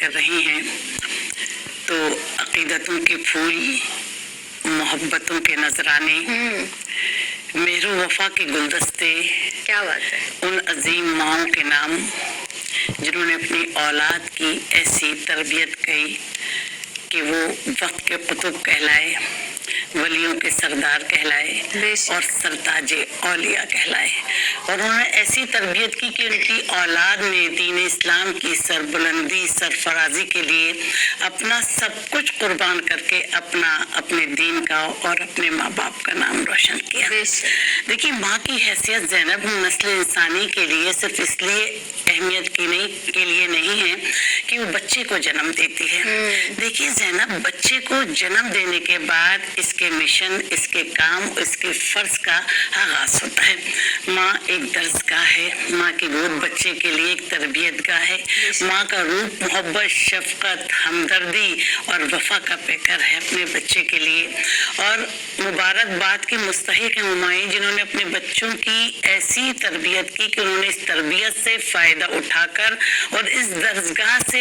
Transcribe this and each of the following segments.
कर रही हैं तो अकीदतों के फूल, मोहब्बतों के नजराने, मेहरो वफा के गुलदस्ते, क्या बात है। उन अजीम माओं के नाम जिन्होंने अपनी औलाद की ऐसी तरबियत की कि वो वक्त के कुतुब कहलाए, वलियों के सरदार कहलाए और सरताजे औलिया कहलाए। और उन्होंने ऐसी तरबियत की कि उनकी औलाद ने दीन इस्लाम की सरबुलंदी, सरफराजी के लिए अपना सब कुछ कुर्बान करके अपने दीन का और अपने माँ बाप का नाम रोशन किया। देखिए, माँ की हैसियत ज़ैनब नस्ल इंसानी के लिए सिर्फ इसलिए अहमियत के लिए नहीं है कि वो बच्चे को जन्म देती है। देखिए ज़ैनब, बच्चे को जन्म देने के बाद इसके मिशन, इसके काम, इसके फर्ज का आगाज होता है। माँ एक दर्सगाह है, माँ की गोद बच्चे के लिए एक तरबियत गाह है। माँ का रूप मोहब्बत, शफकत, हमदर्दी और वफा का पैकर है अपने बच्चे के लिए। और मुबारकबाद की मुस्तहिक है माएँ जिन्होंने अपने बच्चों की ऐसी तरबियत की कि उन्होंने इस तरबियत से फायदा उठाकर और इस दर्सगाह से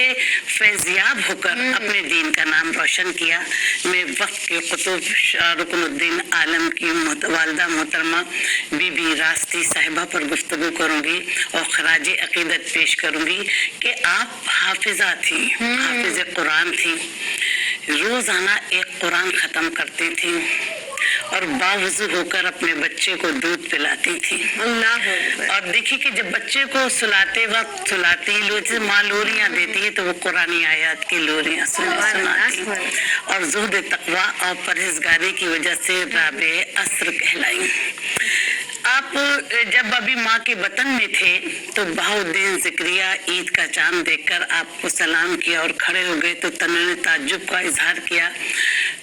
फैज़याब होकर अपने दीन का नाम रोशन किया। मैं वक्त के कुतुब शाहरुखुद्दीन आलम की वालिदा मोहतरमा बीबी रास्ती साहिबा पर गुफ्तगू करूंगी और खराज अकीदत पेश करूंगी कि आप हाफिजा थी, हाफिज कुरान थी, रोजाना एक कुरान खत्म करती थी और बावजू होकर अपने बच्चे को दूध पिलाती थी। और देखिए कि जब बच्चे को सुलाते वक्त सुलाती माँ लोरियां देती है तो वो कुरानी आयत की लोरियां सुनाती और ज़ुहद, तकवा और परहेजगारी की वजह से राबे असर कहलाई। आप जब अभी माँ के बतन में थे तो बहाउद्दीन ज़करिया ईद का चांद देखकर आपको सलाम किया और खड़े हो गए तो तन्ने ताज्जुब का इजहार किया।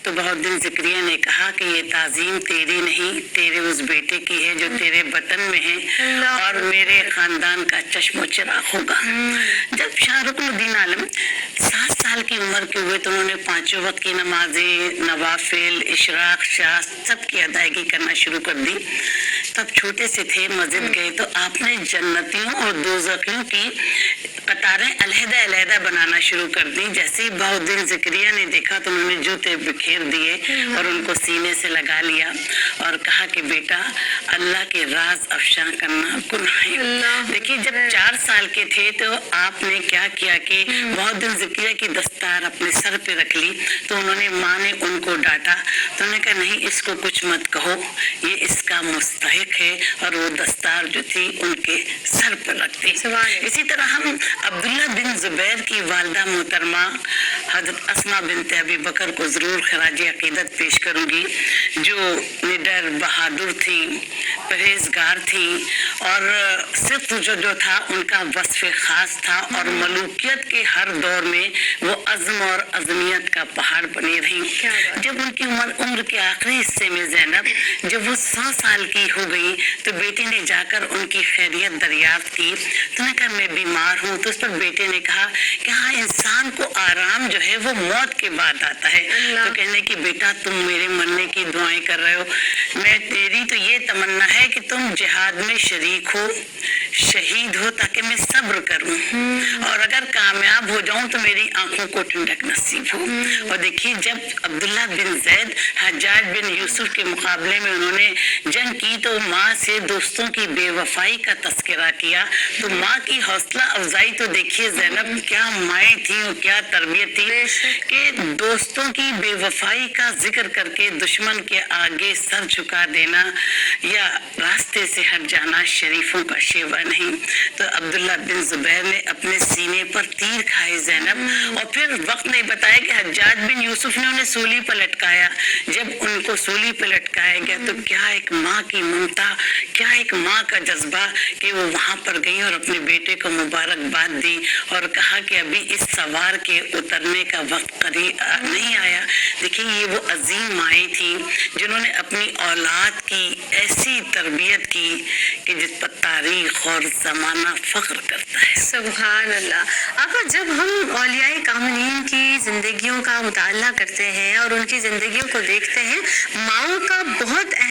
तो बहाउद्दीन ज़करिया ने कहा कि ये ताज़ीम तेरी नहीं, तेरे उस बेटे की है जो तेरे बतन में है और मेरे खानदान का चश्मो चिराग होगा। जब शाहरुखुद्दीन आलम 7 साल की उम्र के हुए तो उन्होंने 5 वक्त की नमाजें, नवाफिल, इशराक, शाह सब की अदायगी करना शुरू कर दी। तब छोटे से थे, मस्जिद गए तो आपने जन्नतियों और दोज़खियों की कतारें अलहदा बनाना शुरू कर दी। जैसे ही बहाउद्दीन ज़करिया ने देखा तो उन्होंने जूते बिखेर दिए और उनको सीने से लगा लिया और कहा कि बेटा, अल्लाह के राज अफशा करना गुनाह है। देखिए, जब 4 साल के थे तो आपने क्या किया कि बहाउद्दीन ज़करिया की दस्तार अपने सर पे रख ली तो उन्होंने माँ ने उनको डांटा तो उन्होंने कहा नहीं, इसको कुछ मत कहो, ये इसका मुस्तहिक है और वो दस्तार जो थी उनके सर पर रख दी। इसी तरह हम अब्दुल्ला बिन जुबैर की वालिदा मोहतरमा हजरत अस्मा बिनत अबी बकर को जरूर खराज अकीदत पेश करूंगी, जो निडर, बहादुर थी, परहेजगार थी और सिर्फ जो था उनका वस्फ खास था और मलूकियत के हर दौर में वो अज़्म और अज़मियत का पहाड़ बनी रही। जब उनकी उम्र के आखिरी हिस्से में ज़ैनब जब वो 100 साल की हो गई तो बेटे ने जाकर उनकी खैरियत दरियाफ्त की। तो उन्होंने कहा मैं बीमार हूँ। तो उस पर बेटे ने कहा कि हाँ, इंसान को आराम जो है वो मौत के बाद आता है। तो कहने की बेटा, तुम मेरे मरने की दुआएं कर रहे हो, मैं तेरी तो ये तमन्ना है कि तुम जिहाद में शरीक हो, शहीद हो, ताकि मैं सब्र करूं और अगर कामयाब हो जाऊं तो मेरी आंखों को ठंडक नसीब हो। और देखिए, जब अब्दुल्ला बिन जैद हज्जाज बिन यूसुफ के मुकाबले में उन्होंने जंग की तो माँ से दोस्तों की बेवफाई का तस्करा किया। तो माँ की हौसला अफजाई तो देखिए ज़ैनब, क्या माएँ थी और क्या तरबियत थी कि दोस्तों की बेवफाई का जिक्र करके दुश्मन के आगे सर झुका देना या रास्ते से हट जाना शरीफों का शेवा नहीं। तो अब्दुल्ला बिन जुबैर ने अपने सीने पर तीर खाए ज़ैनब और फिर वक्त नहीं बताया कि हज्जाज बिन यूसुफ ने उन्हें सूली पर लटकाया। जब उनको सूली पर लटकाया गया तो क्या एक माँ की ममता, क्या एक माँ का जज्बा कि वो वहाँ पर गई और अपने बेटे को मुबारकबाद दी और कहा कि अभी इस सवार के उतरने का वक्त करीब नहीं आया। देखिए, ये वो अजीम माएँ थी जिन्होंने अपनी औलाद की ऐसी तरबियत की कि जिस पर तारीख और ज़माना फ़ख्र करता है। सुभान अल्लाह। आपा, जब हम औलियाए कामिलीन की ज़िंदगियों का मुताला करते हैं और उनकी ज़िंदगियों को देखते हैं, माओं का बहुत